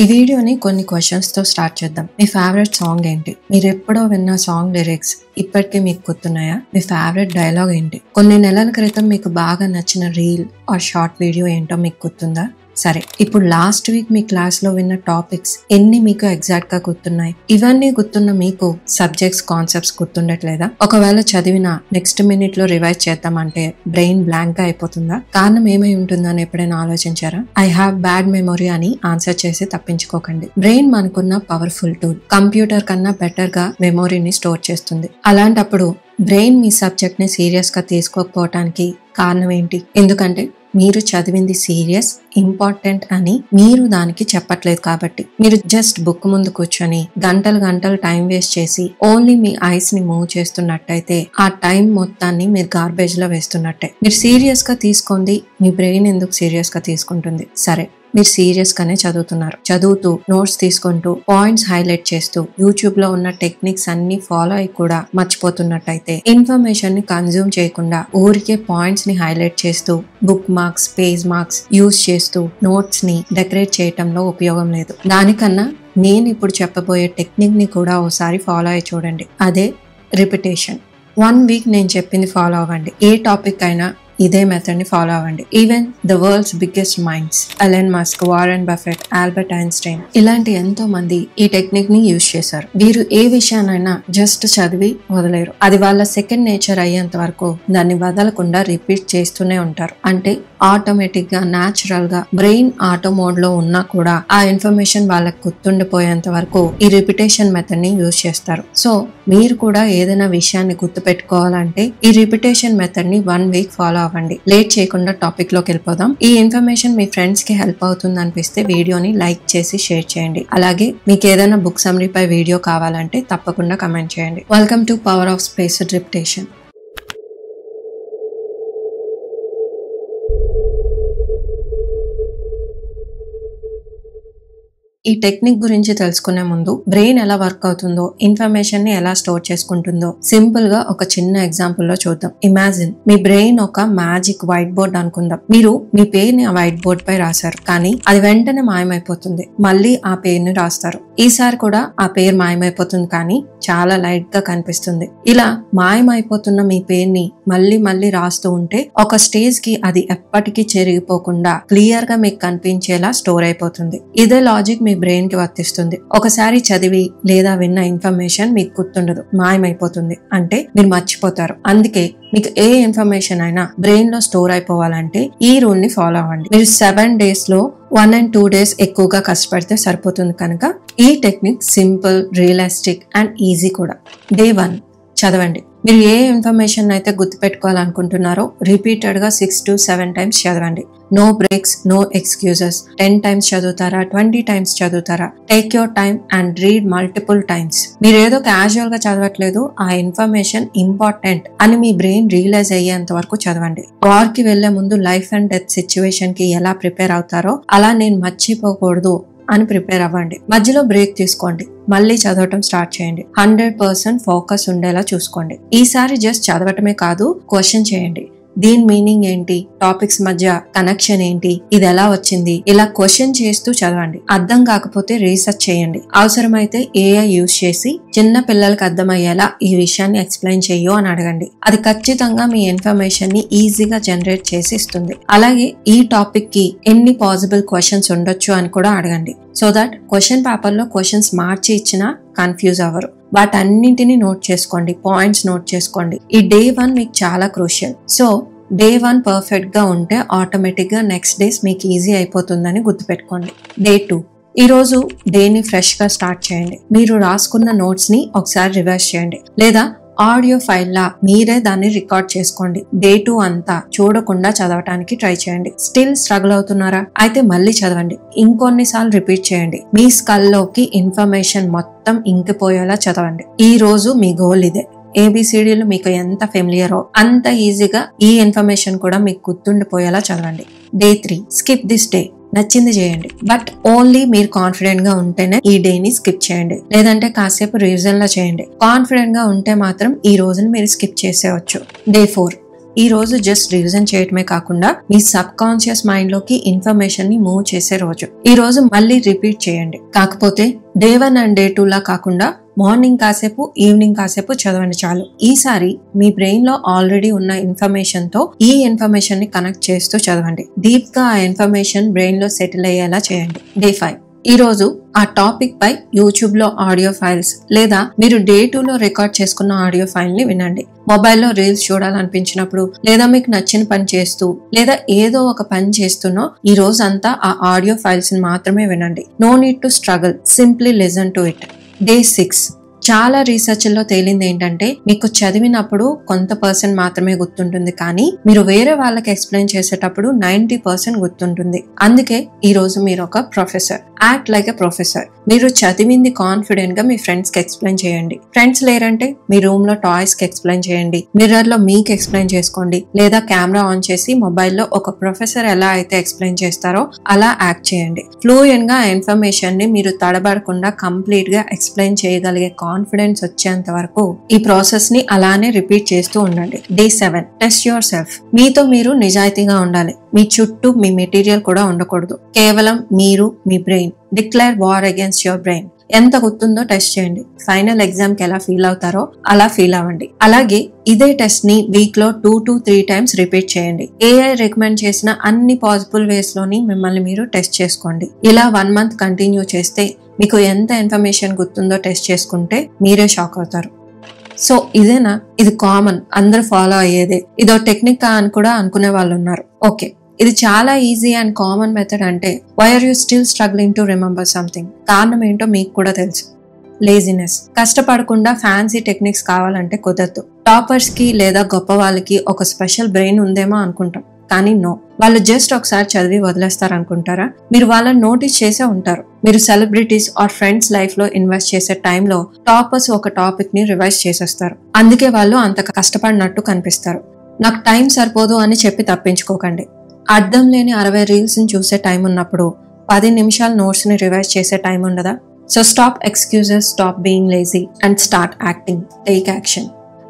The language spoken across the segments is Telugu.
ఈ వీడియోని కొన్ని క్వశ్చన్స్ తో స్టార్ట్ చేద్దాం. మీ ఫేవరెట్ సాంగ్ ఏంటి? మీరు ఎప్పుడో విన్న సాంగ్ లిరిక్స్ ఇప్పటికీ మీకు గుర్తున్నాయా? మీ ఫేవరెట్ డైలాగ్ ఏంటి? కొన్ని నెలల క్రితం మీకు బాగా నచ్చిన రీల్ ఆర్ షార్ట్ వీడియో ఏంటో మీకు గుర్తుందా? సరే, ఇప్పుడు లాస్ట్ వీక్ మీ క్లాస్ లో విన్న టాపిక్స్ ఎన్ని మీకు ఎగ్జాక్ట్ గా గుర్తున్నాయి? ఇవన్నీ గుర్తున్న మీకు సబ్జెక్ట్స్ కాన్సెప్ట్స్ గుర్తుండట్లేదా? ఒకవేళ చదివిన నెక్స్ట్ మినిట్ లో రివైజ్ చేద్దామంటే బ్రెయిన్ బ్లాంక్ గా అయిపోతుందా? కారణం ఏమై ఉంటుందని ఎప్పుడైనా ఆలోచించారా? ఐ హ్యావ్ బ్యాడ్ మెమొరీ అని ఆన్సర్ చేసి తప్పించుకోకండి. బ్రెయిన్ మనకున్న పవర్ఫుల్ టూల్. కంప్యూటర్ కన్నా బెటర్ గా మెమొరీని స్టోర్ చేస్తుంది. అలాంటప్పుడు బ్రెయిన్ మీ సబ్జెక్ట్ ని సీరియస్ గా తీసుకోకపోవటానికి కారణం ఏంటి? ఎందుకంటే మీరు చదివింది సీరియస్, ఇంపార్టెంట్ అని మీరు దానికి చెప్పట్లేదు కాబట్టి. మీరు జస్ట్ బుక్ ముందు కూర్చొని గంటలు టైం వేస్ట్ చేసి ఓన్లీ మీ ఐస్ ని మూవ్ చేస్తున్నట్టయితే ఆ టైం మొత్తాన్ని మీరు గార్బేజ్ లో వేస్తున్నట్టే. మీరు సీరియస్ గా తీసుకుంది మీ బ్రెయిన్ ఎందుకు సీరియస్ గా తీసుకుంటుంది? సరే, మీరు సీరియస్ గానే చదువుతూ నోట్స్ తీసుకుంటూ పాయింట్స్ హైలైట్ చేస్తూ యూట్యూబ్ లో ఉన్న టెక్నిక్స్ అన్ని ఫాలో అయి కూడా మర్చిపోతున్నట్టయితే, ఇన్ఫర్మేషన్ ని కన్జ్యూమ్ చేయకుండా ఊరికే పాయింట్స్ ని హైలైట్ చేస్తూ book marks, page marks use చేస్తూ నోట్స్ ని డెకరేట్ చేయటంలో ఉపయోగం లేదు. దానికన్నా నేను ఇప్పుడు చెప్పబోయే టెక్నిక్ ని కూడా ఒకసారి ఫాలో అయ్యి చూడండి. అదే రిపిటేషన్. 1 వీక్ నేను చెప్పింది ఫాలో అవ్వండి. ఏ టాపిక్ అయినా ఇదే మెథడ్ ని ఫాలో అవ్వండి. Even the world's biggest minds, Elon Musk, Warren Buffett, Albert Einstein ఇలాంటి ఎంతో మంది ఈ టెక్నిక్ ని యూజ్ చేశారు. వీరు ఏ విషయానైనా జస్ట్ చదివి వదిలేరు. అది వాళ్ళ సెకండ్ నేచర్ అయ్యేంత వరకు దాన్ని వదలకుండా రిపీట్ చేస్తూనే ఉంటారు. అంటే ఆటోమేటిక్ గా, న్యాచురల్ గా బ్రెయిన్ ఆటో మోడ్ లో ఉన్నా కూడా ఆ ఇన్ఫర్మేషన్ వాళ్ళకి గుర్తుండిపోయేంత వరకు ఈ రిపిటేషన్ మెథడ్ ని యూజ్ చేస్తారు. సో మీరు కూడా ఏదైనా విషయాన్ని గుర్తు పెట్టుకోవాలంటే ఈ రిపిటేషన్ మెథడ్ ని 1 వీక్ ఫాలో అవ్వండి. లేట్ చేయకుండా టాపిక్ లోకి వెళ్ళిపోదాం. ఈ ఇన్ఫర్మేషన్ మీ ఫ్రెండ్స్ కి హెల్ప్ అవుతుంది అనిపిస్తే వీడియోని లైక్ చేసి షేర్ చేయండి. అలాగే మీకు ఏదైనా బుక్ సమ్మరీ పై వీడియో కావాలంటే తప్పకుండా కమెంట్ చేయండి. Welcome to power of spaced repetition. ఈ టెక్నిక్ గురించి తెలుసుకునే ముందు బ్రెయిన్ ఎలా వర్క్ అవుతుందో, ఇన్ఫర్మేషన్ ని ఎలా స్టోర్ చేసుకుంటుందో సింపుల్ గా ఒక చిన్న ఎగ్జాంపుల్ లో చూద్దాం. ఇమాజిన్ మీ బ్రెయిన్ ఒక మ్యాజిక్ వైట్ బోర్డ్ అనుకుందాం. మీరు మీ పేరుని ఆ వైట్ బోర్డ్ పై రాశారు, కానీ అది వెంటనే మాయమైపోతుంది. మళ్ళీ ఆ పేరుని రాస్తారు. ఈసారి కూడా ఆ పేరు మాయమైపోతుంది, కానీ చాలా లైట్ గా కనిపిస్తుంది. ఇలా మాయమైపోతున్న మీ పేరుని మళ్ళీ రాస్తూ ఉంటే ఒక స్టేజ్ కి అది ఎప్పటికీ చెరిగిపోకుండా క్లియర్ గా మీకు కనిపించేలా స్టోర్ అయిపోతుంది. ఇదే లాజిక్ మీ బ్రెయిన్ కి వర్తిస్తుంది. ఒకసారి చదివి లేదా విన్న ఇన్ఫర్మేషన్ మీకు గుర్తుండదు, మాయమైపోతుంది. అంటే మీరు మర్చిపోతారు. అందుకే మీకు ఏ ఇన్ఫర్మేషన్ అయినా బ్రెయిన్ లో స్టోర్ అయిపోవాలంటే ఈ రూల్ ని ఫాలో అవ్వండి. మీరు 7 days లో 1 and 2 days ఎక్కువగా కష్టపడితే సరిపోతుంది. కనుక ఈ technique simple, realistic and easy కూడా. Day 1 చదవండి. మీరు ఏ ఇన్ఫర్మేషన్ అయితే గుర్తుపెట్టుకోవాలనుకుంటున్నారో రిపీటెడ్ గా 6 to 7 times చదవండి. No breaks, no excuses. 10 times చదువుతారా, 20 times చదువుతారా? Take your time and read multiple times. మీరు ఏదో క్యాజువల్ గా చదవట్లేదు, ఆ ఇన్ఫర్మేషన్ ఇంపార్టెంట్ అని మీ బ్రెయిన్ రియలైజ్ అయ్యేంత వరకు చదవండి. వార్ కి వెళ్లే ముందు లైఫ్ అండ్ డెత్ సిచ్యువేషన్ కి ఎలా ప్రిపేర్ అవుతారో అలా నేను మర్చిపోకూడదు అని ప్రిపేర్ అవ్వండి. మధ్యలో బ్రేక్ తీసుకోండి, మళ్ళీ చదవటం స్టార్ట్ చేయండి. 100% ఫోకస్ ఉండేలా చూసుకోండి. ఈసారి జస్ట్ చదవటమే కాదు, క్వశ్చన్ చేయండి. దీని మీనింగ్ ఏంటి? టాపిక్స్ మధ్య కనెక్షన్ ఏంటి? ఇది ఎలా వచ్చింది? ఇలా క్వశ్చన్ చేస్తూ చదవండి. అర్థం కాకపోతే రీసెర్చ్ చేయండి. అవసరమైతే AI యూజ్ చేసి చిన్న పిల్లలకు అర్థమయ్యేలా ఈ విషయాన్ని ఎక్స్ప్లెయిన్ చెయ్యు అని అడగండి. అది ఖచ్చితంగా మీ ఇన్ఫర్మేషన్ ని ఈజీగా జనరేట్ చేసి ఇస్తుంది. అలాగే ఈ టాపిక్ కి ఎన్ని పాసిబుల్ క్వశ్చన్స్ ఉండొచ్చు అని కూడా అడగండి. సో దట్ క్వశ్చన్ పేపర్ లో క్వశ్చన్స్ మార్చి ఇచ్చినా కన్ఫ్యూజ్ అవ్వరు. వాటన్నింటినీ నోట్ చేసుకోండి, పాయింట్స్ నోట్ చేసుకోండి. ఈ Day 1 మీకు చాలా క్రూషియల్. సో Day 1 పర్ఫెక్ట్ గా ఉంటే ఆటోమేటిక్ గా నెక్స్ట్ డేస్ మీకు ఈజీ అయిపోతుందని గుర్తుపెట్టుకోండి. Day 2 ఈ రోజు డేని ఫ్రెష్ గా స్టార్ట్ చేయండి. మీరు రాసుకున్న నోట్స్ ని ఒకసారి రివైజ్ చేయండి, లేదా ఆడియో ఫైల్ లా మీరే దాన్ని రికార్డ్ చేసుకోండి. Day 2 అంతా చూడకుండా చదవటానికి ట్రై చేయండి. స్టిల్ స్ట్రగుల్ అవుతున్నారా? అయితే మళ్ళీ చదవండి. ఇంకొన్నిసార్లు రిపీట్ చేయండి. మీ స్కల్ లోకి ఇన్ఫర్మేషన్ మొత్తం ఇంకిపోయేలా చదవండి. ఈ రోజు మీ గోల్ ఇదే. ABCDలు మీకు ఎంత ఫెమిలియరో అంత ఈజీగా ఈ ఇన్ఫర్మేషన్ కూడా మీకు గుర్తుండిపోయేలా చదవండి. Day 3 skip this day. నచ్చింది చేయండి, బట్ ఓన్లీ మీరు కాన్ఫిడెంట్ గా ఉంటేనే ఈ డేని స్కిప్ చేయండి. లేదంటే కాసేపు రివిజన్ లా చేయండి. కాన్ఫిడెంట్ గా ఉంటే మాత్రం ఈ రోజుని మీరు స్కిప్ చేసేయచ్చు. Day 4 ఈ రోజు జస్ట్ రివిజన్ చేయటమే కాకుండా మీ సబ్ కాన్షియస్ మైండ్ లోకి ఇన్ఫర్మేషన్ ని మూవ్ చేసే రోజు. ఈ రోజు మళ్ళీ రిపీట్ చేయండి. కాకపోతే డే 1 అండ్ డే 2 లా కాకుండా మార్నింగ్ కాసేపు, ఈవినింగ్ కాసేపు చదవండి చాలు. ఈసారి మీ బ్రెయిన్ లో ఆల్రెడీ ఉన్న ఇన్ఫర్మేషన్ తో ఈ ఇన్ఫర్మేషన్ ని కనెక్ట్ చేస్తూ చదవండి. డీప్ గా ఆ ఇన్ఫర్మేషన్ బ్రెయిన్ లో సెటిల్ అయ్యేలా చేయండి. డే 5 ఈ రోజు ఆ టాపిక్ పై యూట్యూబ్ లో ఆడియో ఫైల్స్ లేదా మీరు డే 2 లో రికార్డ్ చేసుకున్న ఆడియో ఫైల్ ని వినండి. మొబైల్లో రీల్స్ చూడాలనిపించినప్పుడు లేదా మీకు నచ్చిన పని చేస్తూ లేదా ఏదో ఒక పని చేస్తూనో ఈ రోజు అంతా ఆ ఆడియో ఫైల్స్ ని మాత్రమే వినండి. No need to struggle, simply listen to it. Day 6 చాలా రీసెర్చ్ లో తేలింది ఏంటంటే మీకు చదివినప్పుడు కొంత % మాత్రమే గుర్తుంటుంది, కానీ మీరు వేరే వాళ్ళకి ఎక్స్ప్లెయిన్ చేసేటప్పుడు 90% గుర్తుంటుంది. అందుకే ఈ రోజు మీరు ఒక professor. Act like a professor. మీరు చదివింది కాన్ఫిడెంట్ గా మీ ఫ్రెండ్స్ కి ఎక్స్ప్లెయిన్ చేయండి. ఫ్రెండ్స్ లేరంటే మీ రూమ్ లో టాయ్స్ కి ఎక్స్ప్లెయిన్ చేయండి. మిర్రర్ లో మీకు ఎక్స్ప్లెయిన్ చేసుకోండి. లేదా కెమెరా ఆన్ చేసి మొబైల్లో ఒక ప్రొఫెసర్ ఎలా అయితే ఎక్స్ప్లెయిన్ చేస్తారో అలా యాక్ట్ చేయండి. ఫ్లూయెంట్ గా ఆ ఇన్ఫర్మేషన్ ని మీరు తడబడకుండా కంప్లీట్ గా ఎక్స్ప్లెయిన్ చేయగలిగే కాన్ఫిడెన్స్ వచ్చేంత వరకు ఈ ప్రాసెస్ ని అలానే రిపీట్ చేస్తూ ఉండండి. Day 7 test your self. మీతో మీరు నిజాయితీగా ఉండాలి. మీ చుట్టూ మీ మెటీరియల్ కూడా ఉండకూడదు. కేవలం మీరు, మీ brain. Declare war against your brain. ఎంత గుర్తుందో టెస్ట్ చేయండి. ఫైనల్ ఎగ్జామ్ కి ఎలా ఫీల్ అవుతారో అలా ఫీల్ అవ్వండి. అలాగే ఇదే టెస్ట్ ని వీక్ లో 2 to 3 times రిపీట్ చేయండి. AI రికమెండ్ చేసిన అన్ని పాసిబుల్ వేస్ లోని మిమ్మల్ని మీరు టెస్ట్ చేసుకోండి. ఇలా 1 month కంటిన్యూ చేస్తే మీకు ఎంత ఇన్ఫర్మేషన్ గుర్తుందో టెస్ట్ చేసుకుంటే మీరే షాక్ అవుతారు. సో ఇదేనా? ఇది కామన్, అందరూ ఫాలో అయ్యేదే. ఇదో టెక్నిక్ అని కూడా అనుకునే వాళ్ళు ఉన్నారు. ఓకే, ఇది చాలా ఈజీ అండ్ కామన్ మెథడ్ అంటే why are you still struggling to remember something? కారణం ఏంటో మీకు కూడా తెలుసు. లేజినెస్. కష్టపడకుండా ఫ్యాన్సీ టెక్నిక్స్ కావాలంటే కుదరదు. టాపర్స్ కి లేదా గొప్ప వాళ్ళకి ఒక స్పెషల్ బ్రెయిన్ ఉందేమో అనుకుంటాం, కానీ నో. వాళ్ళు జస్ట్ ఒకసారి చదివి వదిలేస్తారు అనుకుంటారా? మీరు వాళ్ళని నోటీస్ చేసే ఉంటారు. మీరు సెలబ్రిటీస్ ఆర్ ఫ్రెండ్స్ లైఫ్ లో ఇన్వెస్ట్ చేసే టైంలో టాపర్స్ ఒక టాపిక్ ని రివైజ్ చేసేస్తారు. అందుకే వాళ్ళు అంత కష్టపడినట్టు కనిపిస్తారు. నాకు టైం సరిపోదు అని చెప్పి తప్పించుకోకండి. అర్థం లేని 60 రీల్స్ ని చూసే టైం ఉన్నప్పుడు 10 నిమిషాల నోట్స్ ని రివైజ్ చేసే టైం ఉండదా? So stop excuses, stop being lazy and start acting. Take action.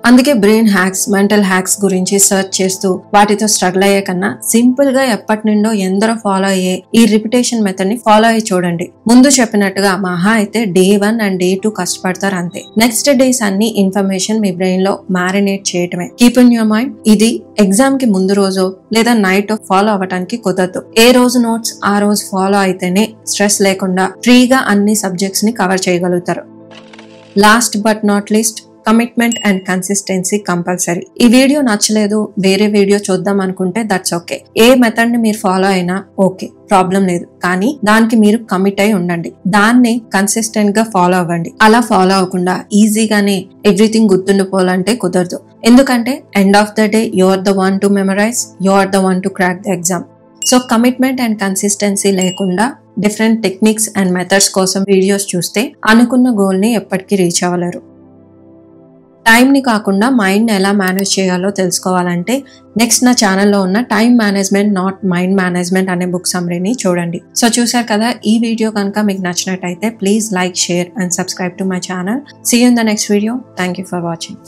అందుకే బ్రెయిన్ హ్యాక్స్, మెంటల్ హ్యాక్స్ గురించి సర్చ్ చేస్తూ వాటితో స్ట్రగుల్ అయ్యే కన్నా సింపుల్ గా ఎప్పటి నుండో ఎందరో ఫాలో అయ్యే ఈ రిపిటేషన్ మెథడ్ ని ఫాలో అయ్యి చూడండి. ముందు చెప్పినట్టుగా మహా అయితే డే 1 అండ్ డే 2 కష్టపడతారు అంతే. నెక్స్ట్ డేస్ అన్ని ఇన్ఫర్మేషన్ మీ బ్రెయిన్ లో మ్యారినేట్ చేయటమే. Keep in your mind. ఇది ఎగ్జామ్ కి ముందు రోజు లేదా నైట్ ఫాలో అవ్వడానికి కుదరదు. ఏ రోజు నోట్స్ ఆ రోజు ఫాలో అయితేనే స్ట్రెస్ లేకుండా ఫ్రీగా అన్ని సబ్జెక్ట్స్ ని కవర్ చేయగలుగుతారు. Last but not least, commitment and consistency compulsory. ఈ వీడియో నచ్చలేదు, వేరే వీడియో చూద్దాం అనుకుంటే దట్స్ ఓకే. ఏ మెథడ్ ని మీరు ఫాలో అయినా ఓకే, ప్రాబ్లం లేదు. కానీ దానికి మీరు కమిట్ అయి ఉండండి. దాన్ని కన్సిస్టెంట్ గా ఫాలో అవ్వండి. అలా ఫాలో అవ్వకుండా ఈజీగానే ఎవ్రీథింగ్ గుర్తుండిపోవాలంటే కుదరదు. ఎందుకంటే end of the day you are the one to memorise, you are the one to crack the exam. So commitment and consistency లేకుండా డిఫరెంట్ టెక్నిక్స్ అండ్ మెథడ్స్ కోసం వీడియోస్ చూస్తే అనుకున్న గోల్ ని ఎప్పటికీ రీచ్ అవ్వలేరు. టైం ని కాకుండా మైండ్ ని ఎలా మేనేజ్ చేయాలో తెలుసుకోవాలంటే నెక్స్ట్ నా ఛానల్లో ఉన్న time management not mind management అనే బుక్ సమ్మరీని చూడండి. సో చూసారు కదా, ఈ వీడియో కనుక మీకు నచ్చినట్టయితే please like, share and subscribe to my channel. See you in the next video. Thank you for watching.